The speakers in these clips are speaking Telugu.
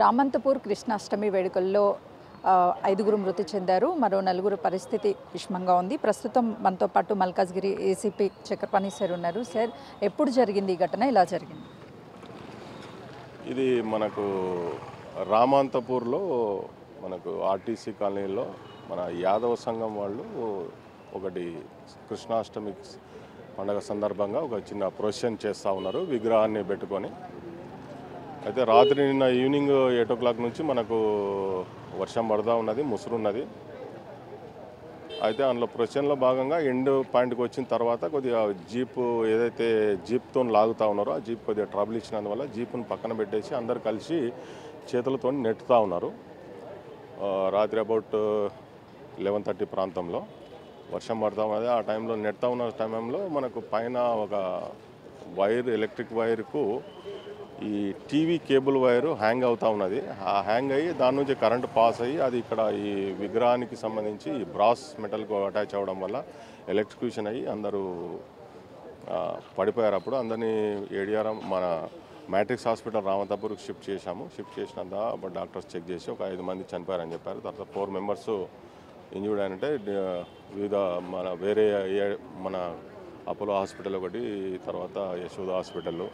రామంతపూర్ కృష్ణాష్టమి వేడుకల్లో ఐదుగురు మృతి చెందారు. మరో నలుగురు పరిస్థితి విషమంగా ఉంది. ప్రస్తుతం మనతో పాటు మల్కాజ్గిరి ఏసీపీ చక్రపాణి సార్ ఉన్నారు. సార్, ఎప్పుడు జరిగింది ఈ ఘటన, ఇలా జరిగింది? ఇది మనకు రామంతపూర్లో మనకు ఆర్టీసీ కాలనీలో మన యాదవ సంఘం వాళ్ళు ఒకటి కృష్ణాష్టమి పండగ సందర్భంగా ఒక చిన్న ప్రొసెషన్ చేస్తూ ఉన్నారు విగ్రహాన్ని పెట్టుకొని. అయితే రాత్రి నిన్న ఈవినింగ్ 8 o'clock నుంచి మనకు వర్షం పడుతూ ఉన్నది, ముసురున్నది. అయితే అందులో ప్రొసెషన్లో భాగంగా ఎండ్ పాయింట్కి వచ్చిన తర్వాత కొద్దిగా జీపు ఏదైతే జీప్తో లాగుతూ ఉన్నారో ఆ జీప్ కొద్దిగా ట్రబుల్ ఇచ్చినందువల్ల జీపును పక్కన పెట్టేసి అందరు కలిసి చేతులతో నెట్టుతూ ఉన్నారు. రాత్రి అబౌట్ 11:30 ప్రాంతంలో వర్షం పడుతూ ఉన్నది. ఆ టైంలో నెట్టుతూ ఉన్న టైంలో మనకు పైన ఒక వైర్, ఎలక్ట్రిక్ వైర్కు ఈ టీవీ కేబుల్ వైరు హ్యాంగ్ అవుతూ ఉన్నది. ఆ హ్యాంగ్ అయ్యి దాని నుంచి కరెంటు పాస్ అయ్యి అది ఇక్కడ ఈ విగ్రహానికి సంబంధించి ఈ బ్రాస్ మెటల్కు అటాచ్ అవ్వడం వల్ల ఎలక్ట్రిక్యూషన్ అయ్యి అందరూ పడిపోయారు. అప్పుడు అందరినీ ఏడిఆర్ఎం మన మ్యాట్రిక్స్ హాస్పిటల్ రామంతపూర్కి షిఫ్ట్ చేశాము. షిఫ్ట్ చేసినంత డాక్టర్స్ చెక్ చేసి ఒక 5 మంది చనిపోయారని చెప్పారు. తర్వాత 4 members ఇంజూర్డ్ అంటే వివిధ మన వేరే మన అపోలో హాస్పిటల్ ఒకటి, తర్వాత యశోద హాస్పిటల్,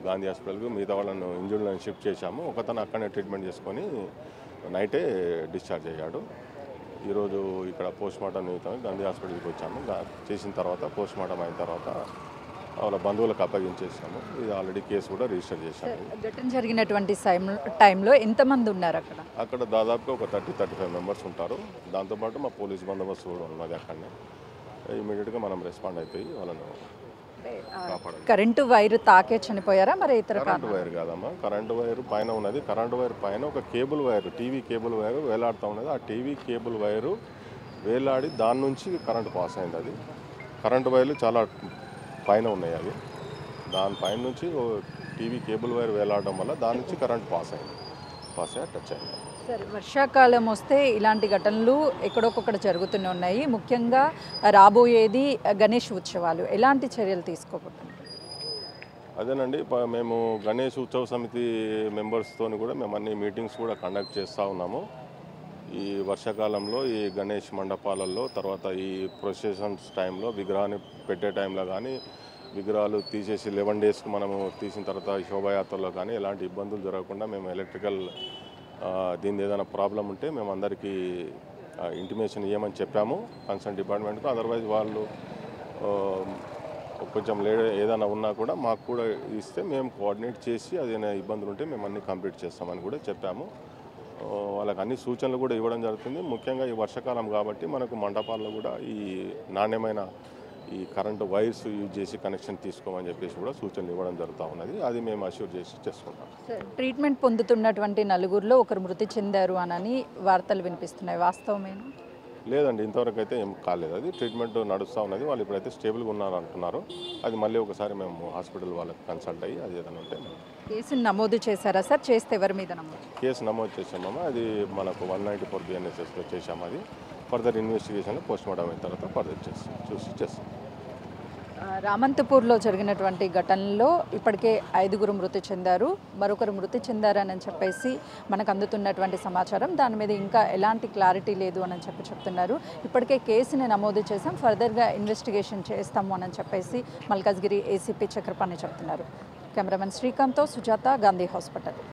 గాంధీ హాస్పిటల్కి మిగతా వాళ్ళను ఇంజూర్డ్లను షిఫ్ట్ చేశాము. ఒకతను అక్కడనే ట్రీట్మెంట్ చేసుకొని నైటే డిశ్చార్జ్ అయ్యాడు. ఈరోజు ఇక్కడ పోస్ట్మార్టం నిమిత్తం గాంధీ హాస్పిటల్కి వచ్చాము. చేసిన తర్వాత పోస్ట్మార్టం అయిన తర్వాత వాళ్ళ బంధువులకు అప్పగించేసాము. ఇది ఆల్రెడీ కేసు కూడా రిజిస్టర్ చేశాము. ఘటన జరిగినటువంటి టైంలో ఎంతమంది ఉన్నారు అక్కడ? అక్కడ దాదాపుగా ఒక 30-35 members ఉంటారు. దాంతోపాటు మా పోలీస్ బందోబస్తు కూడా ఉన్నది. అక్కడనే ఇమీడియట్గా మనం రెస్పాండ్ అయిపోయి వాళ్ళను కాపాడాలి. కరెంటు వైర్ తాకే చనిపోయారా? మరి ఇతర కరెంటు వైర్ కాదమ్మా, కరెంటు వైర్ పైన ఉన్నది. కరెంటు వైర్ పైన ఒక cable wire, TV cable wire వేలాడుతూ ఉన్నది. ఆ టీవీ కేబుల్ వైరు వేలాడి దాని నుంచి కరెంటు పాస్ అయింది. అది కరెంటు వైర్లు చాలా పైన ఉన్నాయి. అవి దానిపైన నుంచి టీవీ కేబుల్ వైర్ వేలాడడం వల్ల దాని నుంచి కరెంట్ పాస్ అయ్యి టచ్ అయింది. సార్, వర్షాకాలం వస్తే ఇలాంటి ఘటనలు ఎక్కడొక్కడ జరుగుతూనే ఉన్నాయి. ముఖ్యంగా రాబోయేది గణేష్ ఉత్సవాలు, ఎలాంటి చర్యలు తీసుకోబోతున్నారు? అదేనండి, మేము గణేష్ ఉత్సవ సమితి మెంబర్స్తో కూడా మేము అన్ని మీటింగ్స్ కూడా కండక్ట్ చేస్తూ ఉన్నాము. ఈ వర్షాకాలంలో ఈ గణేష్ మండపాలలో, తర్వాత ఈ ప్రొసెషన్స్ టైంలో, విగ్రహాన్ని పెట్టే టైంలో కానీ, విగ్రహాలు తీసేసి 11 daysకి మనము తీసిన తర్వాత శోభాయాత్రలో కానీ ఎలాంటి ఇబ్బందులు జరగకుండా మేము ఎలక్ట్రికల్ దీని ఏదైనా ప్రాబ్లం ఉంటే మేము అందరికీ ఇంటిమేషన్ ఇవ్వమని చెప్పాము కన్సర్న్ డిపార్ట్మెంట్కు. అదర్వైజ్ వాళ్ళు కొంచెం ఏదైనా ఉన్నా కూడా మాకు కూడా ఇస్తే మేము కోఆర్డినేట్ చేసి అదేమైనా ఇబ్బందులు ఉంటే మేము అన్నీ కంప్లీట్ చేస్తామని కూడా చెప్పాము. వాళ్ళకి అన్ని సూచనలు కూడా ఇవ్వడం జరుగుతుంది. ముఖ్యంగా ఈ వర్షాకాలం కాబట్టి మనకు మండపాల్లో కూడా ఈ నాణ్యమైన ఈ కరెంటు వైర్స్ యూజ్ చేసి కనెక్షన్ తీసుకోమని చెప్పేసి కూడా సూచనలు ఇవ్వడం జరుగుతూ ఉన్నది. అది మేము అష్యూర్ చేసి చేసుకుంటాం. ట్రీట్మెంట్ పొందుతున్నటువంటి నలుగురిలో ఒకరు మృతి చెందారు అని వార్తలు వినిపిస్తున్నాయి, వాస్తవమేనా? లేదండి, ఇంతవరకు అయితే ఏం కాలేదు. అది ట్రీట్మెంట్ నడుస్తూ ఉన్నది. వాళ్ళు ఇప్పుడైతే స్టేబుల్గా ఉన్నారు అంటున్నారు. అది మళ్ళీ ఒకసారి మేము హాస్పిటల్ వాళ్ళకి కన్సల్ట్ అయ్యి అది ఏదైనా ఉంటే కేసును నమోదు చేశారా సార్? చేస్తే ఎవరి మీద నమోదు? కేసు నమోదు చేసామమ్మా. అది మనకు 194 BNSSలో చేసాము. అది ఫర్దర్ ఇన్వెస్టిగేషన్లో పోస్ట్మార్టం అయిన తర్వాత ఫర్దర్ చేస్తాం. రామంతపూర్లో జరిగినటువంటి ఘటనలో ఇప్పటికే 5గురు మృతి చెందారు, మరొకరు మృతి చెందారని చెప్పేసి మనకు అందుతున్నటువంటి సమాచారం. దాని మీద ఇంకా ఎలాంటి క్లారిటీ లేదు అని చెప్తున్నారు. ఇప్పటికే కేసుని నమోదు చేసాం, ఫర్దర్గా ఇన్వెస్టిగేషన్ చేస్తాము అని చెప్పేసి మల్కాజ్గిరి ఏసీపీ చక్రపాణి చెప్తున్నారు. కెమెరామెన్ శ్రీకాంత్తో సుజాత, గాంధీ హాస్పిటల్.